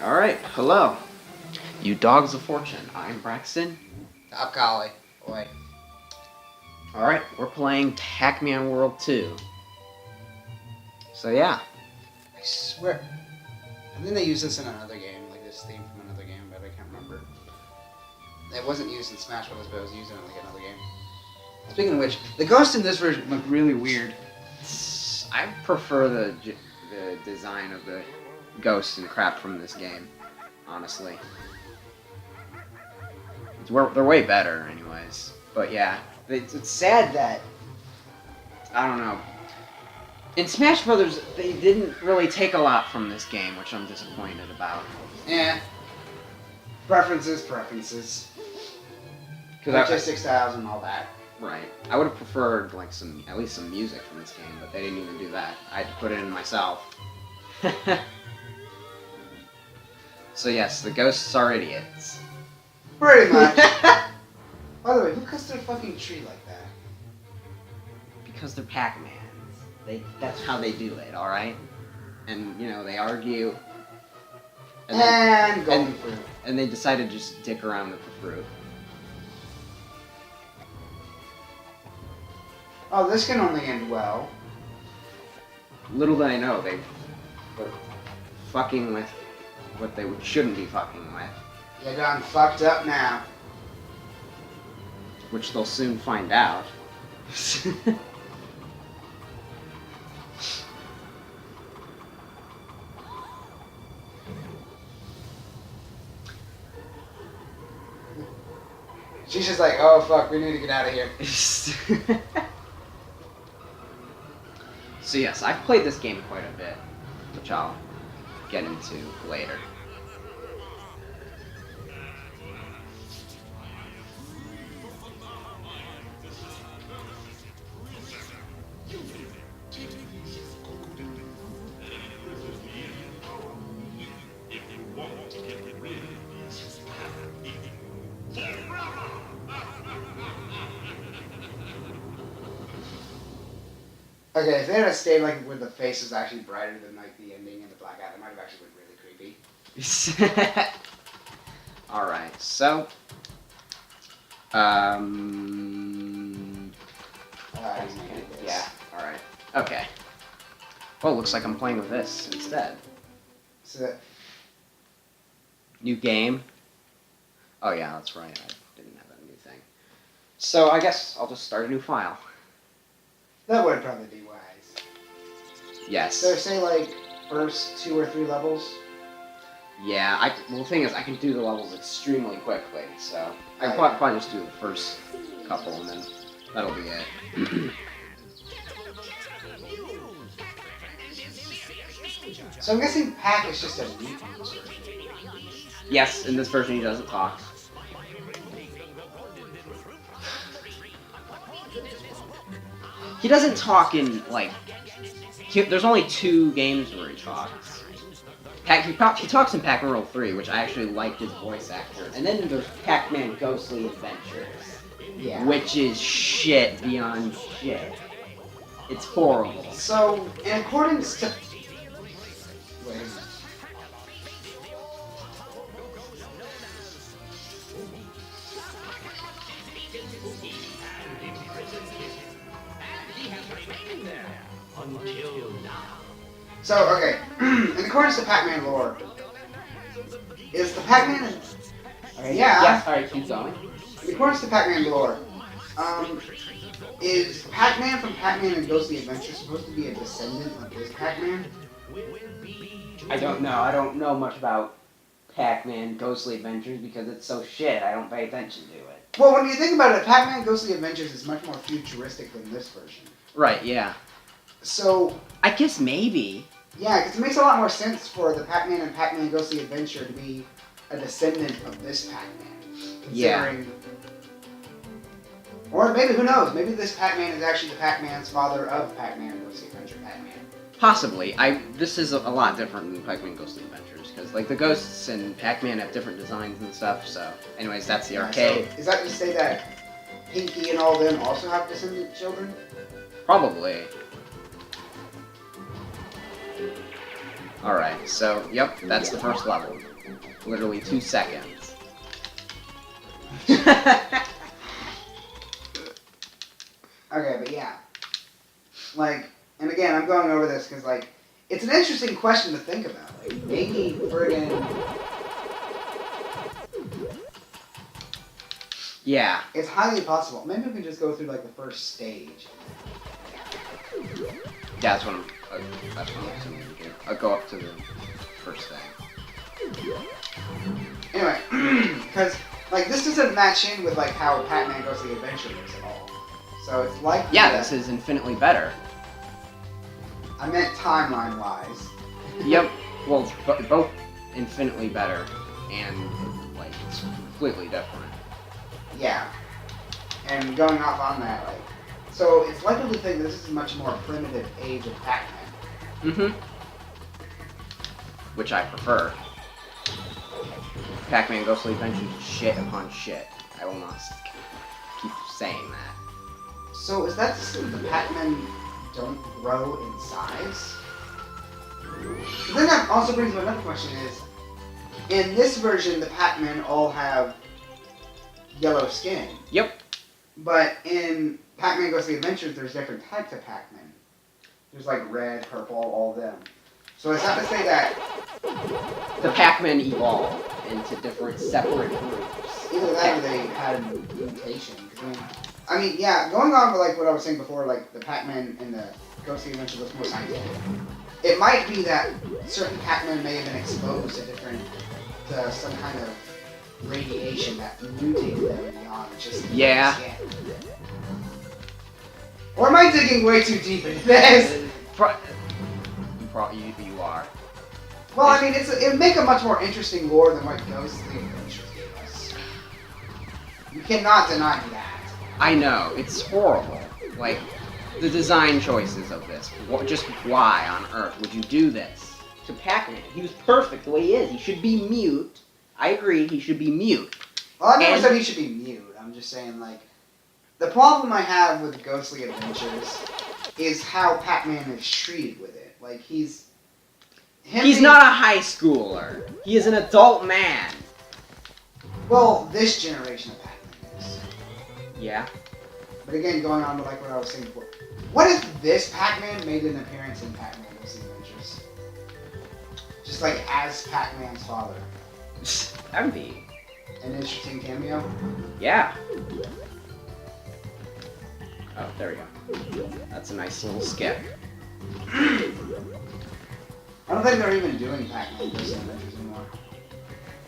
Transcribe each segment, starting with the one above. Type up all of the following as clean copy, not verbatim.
Alright, hello. You dogs of fortune. I'm Braxxton. Top collie. Boy. Alright, we're playing Pac-Man World 2. So yeah. I swear. I think they used this in another game, like this theme from another game, but I can't remember. It wasn't used in Smash Bros, but it was used in like another game. Speaking of which, the ghosts in this version look really weird. I prefer the design of the ghosts and crap from this game, honestly. They're way better anyways. But yeah, it's sad that, I don't know. In Smash Brothers, they didn't really take a lot from this game, which I'm disappointed about. Yeah. Preferences. Artistic styles and all that. Right. I would have preferred like at least some music from this game, but they didn't even do that. I had to put it in myself. So yes, the ghosts are idiots. Pretty much. By the way, who cuts their fucking tree like that? Because they're Pac-Mans. That's how they do it, alright? And, you know, they argue. And golden fruit. And they decided to just dick around with the fruit. Oh, this can only end well. Little did I know, they're fucking with what they shouldn't be fucking with. You done fucked up now. Which they'll soon find out. She's just like, oh fuck, we need to get out of here. So yes, I've played this game quite a bit, which I'll get into later. Okay, if they had stayed like where the face was actually brighter than like the ending and the black eye, it might have actually been really creepy. Alright, so yeah, alright. Okay. Well, looks like I'm playing with this instead. So that new game. Oh yeah, that's right. I didn't have that new thing. So I guess I'll just start a new file. that would probably be wise. Yes. So say like first 2 or 3 levels. Yeah, well, the thing is, I can do the levels extremely quickly, so I can probably just do the first couple, and then that'll be it. So I'm guessing Pac is just a mutant in this version. Yes, in this version he doesn't talk. He doesn't talk in, like... there's only 2 games where he talks. He talks in Pac-Man World 3, which I actually liked his voice actor. And then there's Pac-Man Ghostly Adventures. Yeah. Which is shit beyond shit. It's horrible. So, in accordance to... Wait a minute. So, okay, in accordance to Pac-Man lore, is the Pac-Man... Okay, yeah. Yes, alright, keep going. In accordance to Pac-Man lore, is Pac-Man from Pac-Man and Ghostly Adventures supposed to be a descendant of this Pac-Man? I don't know. I don't know much about Pac-Man Ghostly Adventures because it's so shit. I don't pay attention to it. Well, when you think about it, Pac-Man Ghostly Adventures is much more futuristic than this version. Right, yeah. So... I guess maybe. Yeah, because it makes a lot more sense for the Pac-Man and Pac-Man Ghostly Adventure to be a descendant of this Pac-Man. Yeah. Or maybe, who knows, maybe this Pac-Man is actually the Pac-Man's father of Pac-Man and Ghostly Adventure Pac-Man. Possibly. This is a lot different than Pac-Man Ghostly Adventures, because like the ghosts and Pac-Man have different designs and stuff, so... Anyways, that's the arcade. So, is that to say that Pinky and all them also have descendant children? Probably. Alright, so, yep, that's the first level. Literally 2 seconds. Okay, but yeah. Like, and again, I'm going over this because, like, it's an interesting question to think about. Like, maybe friggin'... Yeah. It's highly possible. Maybe we can just go through, like, the first stage. Yeah, that's what I'm assuming we do. I'll go up to the first thing. Anyway, because, like, this doesn't match in with, like, how Pac-Man Goes to the Adventure looks at all. So it's like... Yeah, this is infinitely better. I meant timeline-wise. Yep. Well, it's both infinitely better and, like, it's completely different. Yeah. And going off on that, like... So it's likely to think this is a much more primitive age of Pac-Man. Mm-hmm. Which I prefer. Pac-Man Goes to the Adventure is shit upon shit. I will not keep saying that. So is that to say that the Pac-Men don't grow in size? But then that also brings me another question is, in this version the Pac-Men all have yellow skin. Yep. But in Pac-Man Goes to the Adventure there's different types of Pac-Men. There's like red, purple, all of them. So is that to say that the Pac-Men evolved into different separate groups? Either that or they had a mutation. I mean, yeah, going on with like what I was saying before, like the Pac-Man in the Ghost of the Adventure looks more scientific. It might be that certain Pac-Men may have been exposed to some kind of radiation that mutated them beyond just the skin. Or am I digging way too deep into this? You are. Well, I mean, it would make a much more interesting lore than what Ghost of the Adventure gave us. You cannot deny that. I know, it's horrible. Like, the design choices of this. Just why on earth would you do this to Pac-Man? He was perfect the way he is. He should be mute. I agree, he should be mute. Well, I never said he should be mute. I'm just saying, like, the problem I have with Ghostly Adventures is how Pac-Man is treated with it. Like, he's not a high schooler. He is an adult man. Well, this generation of Pac-Man is. Yeah. But again, going on with like what I was saying before, what if this Pac-Man made an appearance in Pac-Man Goes to the Adventures? Just like as Pac-Man's father. That would be an interesting cameo. Yeah. Oh, there we go. That's a nice little skip. I don't think they're even doing Pac-Man Goes to the Adventures anymore.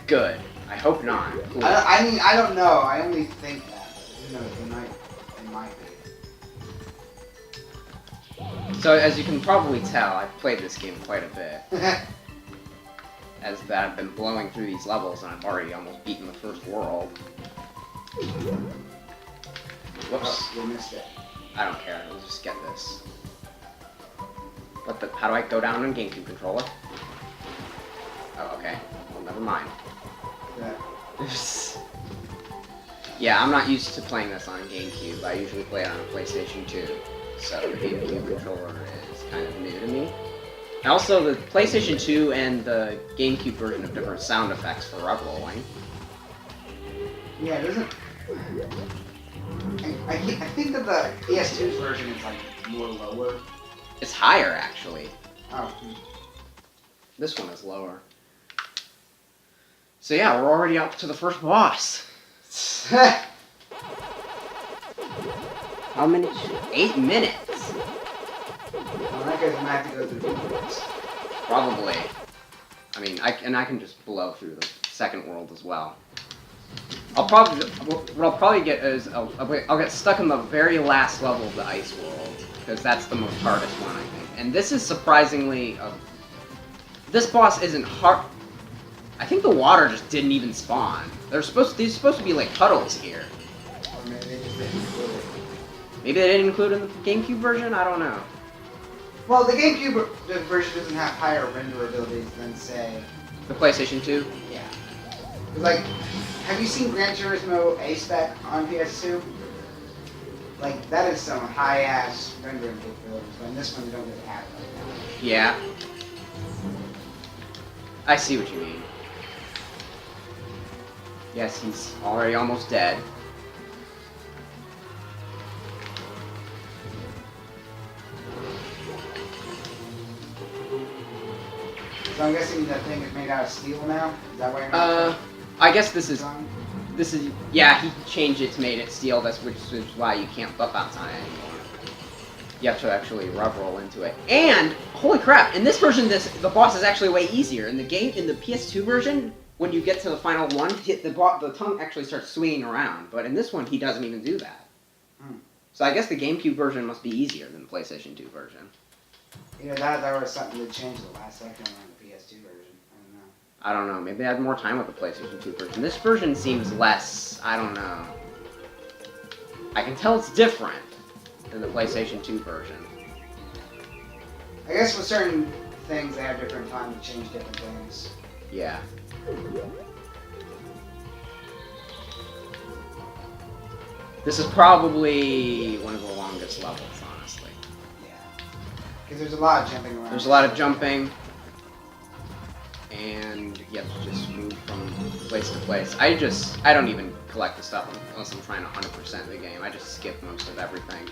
Good. I hope not. Cool. I mean, I don't know. I only think that. But who knows? They might be. So, as you can probably tell, I've played this game quite a bit. As that I've been blowing through these levels, and I've already almost beaten the first world. Whoops. Oh, you missed it. I don't care. Let's just get this. How do I go down on GameCube controller? Oh, okay. Well, never mind. Yeah, I'm not used to playing this on GameCube. I usually play it on a PlayStation 2. So the GameCube controller is kind of new to me. And also, the PlayStation 2 and the GameCube version have different sound effects for rub-rolling. Yeah, it doesn't... I think that the PS2's version is like more lower. It's higher, actually. Oh. This one is lower. So yeah, we're already up to the first boss. How many? 8 minutes. Well, that guy's gonna have to go through 2 minutes. Probably. I mean, I can just blow through the second world as well. What I'll probably get is I'll get stuck in the very last level of the ice world because that's the most hardest one, I think. And this is surprisingly this boss isn't hard. I think the water just didn't even spawn. These are supposed to be like puddles here. Or maybe they just didn't include it. Maybe they didn't include it in the GameCube version? I don't know. Well, the GameCube version doesn't have higher render abilities than, say... The PlayStation 2? Yeah. Like, have you seen Gran Turismo A-Spec on PS2? Like, that is some high-ass rendering capabilities, but in this one they don't really have it right now. Yeah. I see what you mean. Yes, he's already almost dead. So I'm guessing that thing is made out of steel now? Is that why you're not I guess this is... done? This is... Yeah, he changed it to made it steel, which is why you can't bounce on it anymore. You have to actually rub roll into it. And, holy crap, in this version, the boss is actually way easier. In the PS2 version, when you get to the final one, the tongue actually starts swinging around. But in this one, he doesn't even do that. Hmm. So I guess the GameCube version must be easier than the PlayStation 2 version. You know, that was something that changed the last second on the PS2 version. I don't know. I don't know, maybe I had more time with the PlayStation 2 version. This version seems less, I don't know. I can tell it's different than the PlayStation 2 version. I guess with certain things, they have different time to change different things. Yeah. This is probably one of the longest levels, honestly. Yeah. Because there's a lot of jumping around. There's a lot of jumping, and you have to just move from place to place. I don't even collect the stuff unless I'm trying to 100% the game. I just skip most of everything.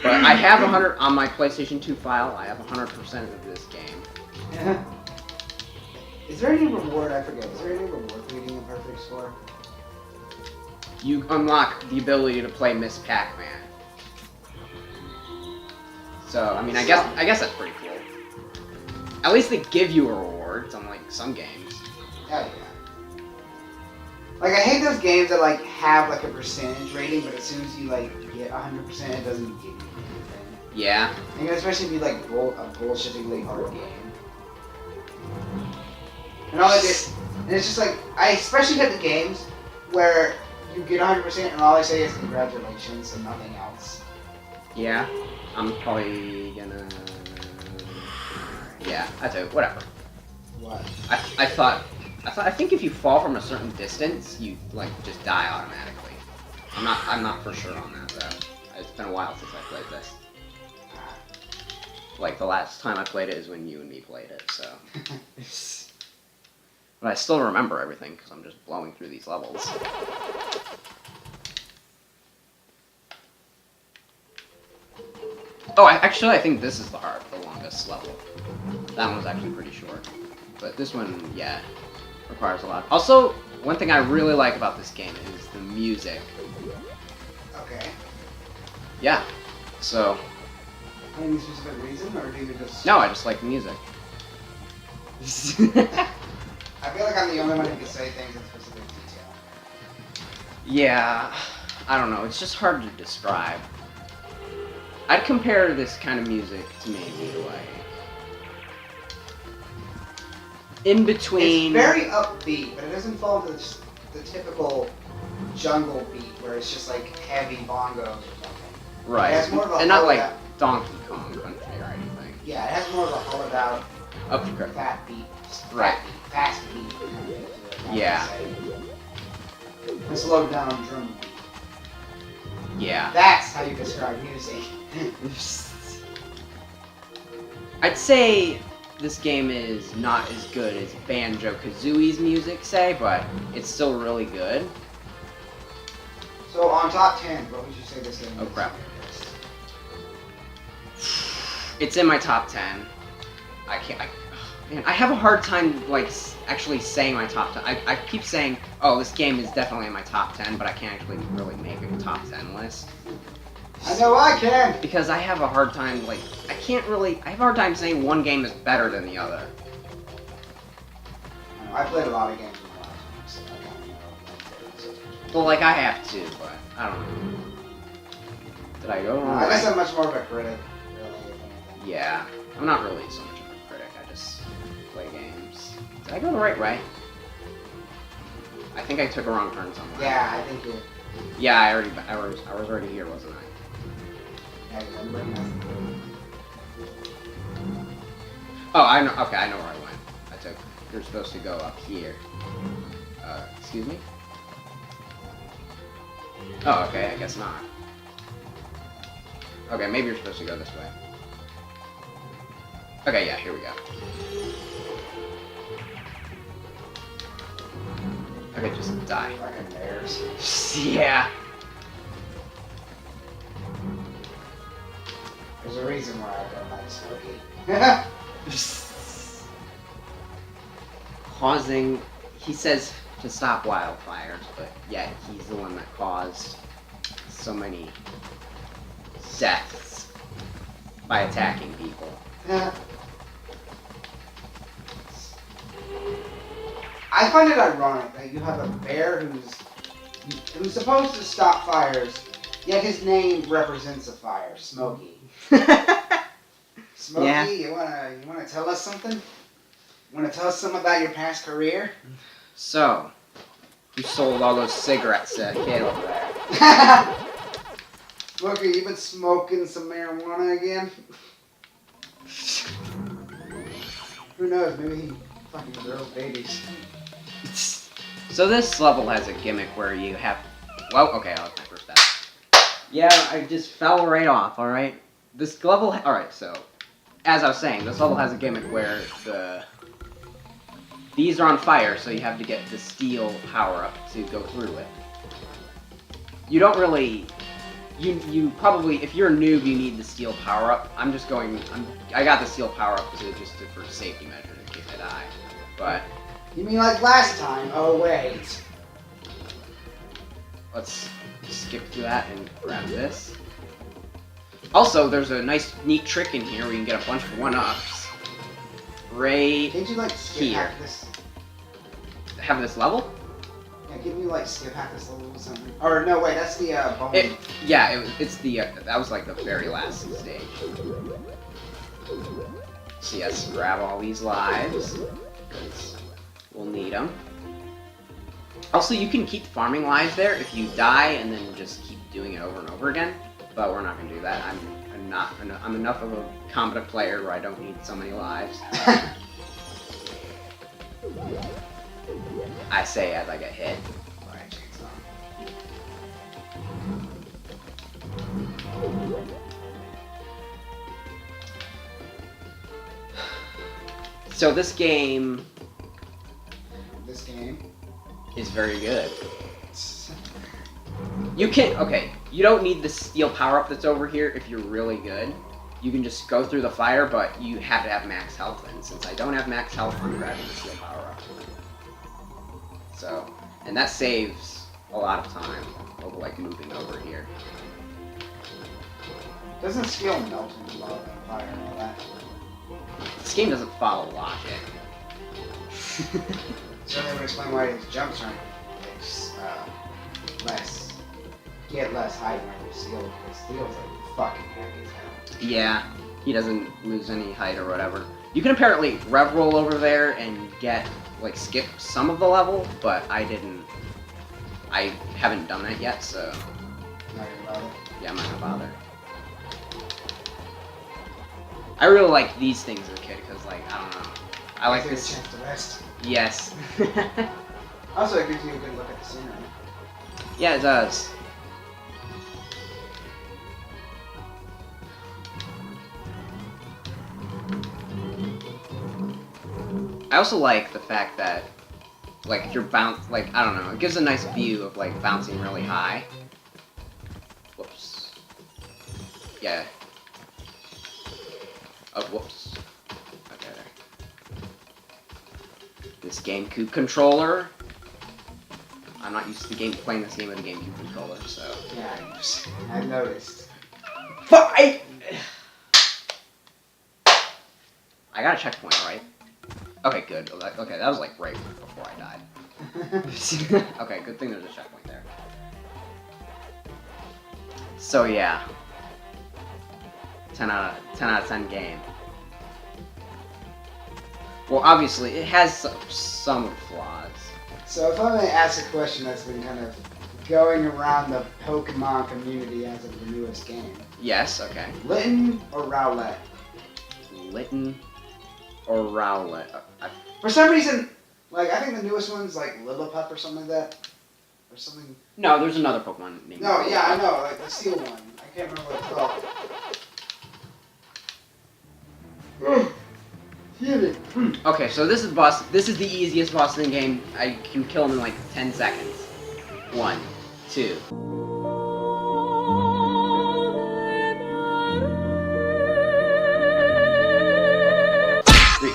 But I have 100 on my PlayStation 2 file. I have 100% of this game. Yeah. Is there any reward? I forget. Is there any reward for getting a perfect score? You unlock the ability to play Miss Pac-Man. So, I mean, I guess that's pretty cool. At least they give you a reward, unlike some games. Hell yeah. Like, I hate those games that, like, have, like, a percentage rating, but as soon as you, like, get 100%, it doesn't give you anything. Yeah. And especially if you, like, a bullshittingly hard game. And all it is, and it's just like, I especially hate the games where you get 100% and all I say is congratulations and nothing else. Yeah. I'm probably gonna... Yeah, that's it. Whatever. What? I think if you fall from a certain distance, you like just die automatically. I'm not for sure on that though. It's been a while since I played this. Like the last time I played it is when you and me played it, so. But I still remember everything because I'm just blowing through these levels. Oh, actually, I think this is the longest level. That one was actually pretty short. But this one, yeah, requires a lot. Also, one thing I really like about this game is the music. Okay. Yeah, so... Any specific reason, or do you just... No, I just like the music. I feel like I'm the only one who can say things in specific detail. Yeah, I don't know, it's just hard to describe. I'd compare this kind of music to maybe like... in between... It's very upbeat, but it doesn't fall into the typical jungle beat where it's just like heavy bongos or something. Right, It has more of a and not hollowed like out- Donkey Kong Country or anything. Yeah, it has more of a hollowed out, Okay. fat beat. Right. Fast beat. Kind of thing to it, Yeah. A slowed down drum beat. Yeah. That's how you describe music. I'd say this game is not as good as Banjo-Kazooie's music, say, but it's still really good. So on top 10, what would you say this game is? Oh crap. It's in my top 10. Man, I have a hard time, like, actually saying my top 10. I keep saying, oh, this game is definitely in my top 10, but I can't actually really make a top 10 list. I know I can! Because I have a hard time, like, I have a hard time saying one game is better than the other. I played a lot of games in my life, so I don't know. Well, like, I have to, but I don't know. Did I go wrong? I guess I'm much more of a critic, really, if anything. Yeah, I'm not really so much of a critic, I just play games. Did I go the right way? I think I took a wrong turn somewhere. Yeah, I think you... Yeah, I was already here, wasn't I? Yeah, I'm bringing that. Oh, I know, okay, I know where I went. You're supposed to go up here. Excuse me? Oh, okay, I guess not. Okay, maybe you're supposed to go this way. Okay, yeah, here we go. Okay, just die. Fucking bears. Yeah. There's a reason why I don't like Smokey. Causing, he says to stop wildfires, but yet he's the one that caused so many deaths by attacking people. I find it ironic that you have a bear who's supposed to stop fires, yet his name represents a fire, Smokey. Smokey, Yeah. you wanna tell us something? You wanna tell us something about your past career? So, you sold all those cigarettes to that kid over there. Smokey, you been smoking some marijuana again? Who knows? Maybe he fucking grows babies. So this level has a gimmick where you have... Well, okay, I'll my first step. Yeah, I just fell right off, alright? This level... Alright, so... As I was saying, this level has a gimmick where these are on fire, so you have to get the steel power-up to go through it. You don't really... You probably... If you're a noob, you need the steel power-up. I got the steel power-up for safety measures in case I die. But... You mean like last time? Oh wait. Let's skip through that and grab this. Also, there's a nice, neat trick in here where you can get a bunch of 1-ups. Right Can't you like skip here. half this? Have this level? Yeah, give me like skip half this level or something. Or no, wait, that's the bone. It's the, that was like the very last stage. So yes, grab all these lives, because we'll need them. Also, you can keep farming lives there if you die and then just keep doing it over and over again. But we're not gonna do that. I'm enough of a competent player where I don't need so many lives. I say as I get hit. Alright, chainsaw. So this game is very good. You don't need the steel power-up that's over here if you're really good. You can just go through the fire, but you have to have max health, and since I don't have max health, I'm grabbing the steel power-up. So, and that saves a lot of time over, like, moving over here. Doesn't steel melt into lava and fire and all that? This game doesn't follow logic. So that would explain why his jumps aren't less. Get less height when you steel, because steel's like fucking heavy as hell. Yeah, he doesn't lose any height or whatever. You can apparently rev roll over there and skip some of the level, but I haven't done that yet, so... Not gonna bother? Yeah, I'm not gonna bother. I really like these things as a kid, because, I don't know. I like Gives this... you a chance to rest. Yes. Also, it gives you a good look at the scenery. Yeah, it does. I also like the fact that, if you're I don't know, it gives a nice view of, bouncing really high. Whoops. Yeah. Oh, whoops. Okay, there. This GameCube controller. I'm not used to playing this game with a GameCube controller, so... Yeah, I noticed. Fight! I got a checkpoint, right? Okay, good. Okay, that was right before I died. Okay, good thing there's a checkpoint there. So yeah. 10 out of 10 game. Well, obviously, it has some flaws. So if I may ask a question that's been kind of going around the Pokemon community as of the newest game. Yes, okay. Litten or Rowlet? Litten or Rowlet? For some reason, I think the newest one's Lillipup or something like that. Or something. No, there's another Pokemon named No, yeah, I Lillipup. know, the steel one. I can't remember what it's called. Get it. Okay, so this is boss. This is the easiest boss in the game. I can kill him in like 10 seconds. 1, 2. 3.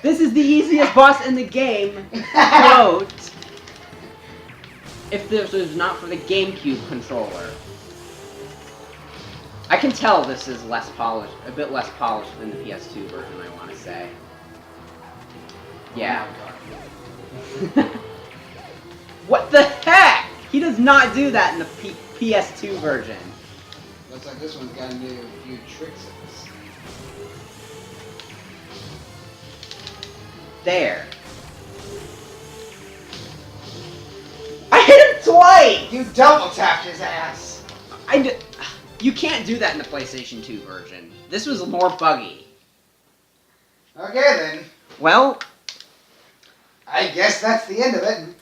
This is the easiest boss in the game. Quote. If this was not for the GameCube controller. I can tell this is less polished, a bit less polished than the PS2 version, I want to say. Yeah. Oh What the heck? He does not do that in the PS2 version. Looks like this one's got a few tricks in this. There. I hit him twice! You double tapped his ass. You can't do that in the PlayStation 2 version. This was more buggy. Okay then. Well, I guess that's the end of it.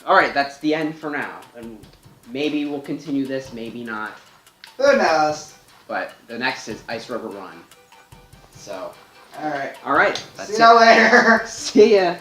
alright, that's the end for now. And maybe we'll continue this, maybe not. Who knows? But the next is Ice River Run. So, Alright. alright, that's See you later. See ya.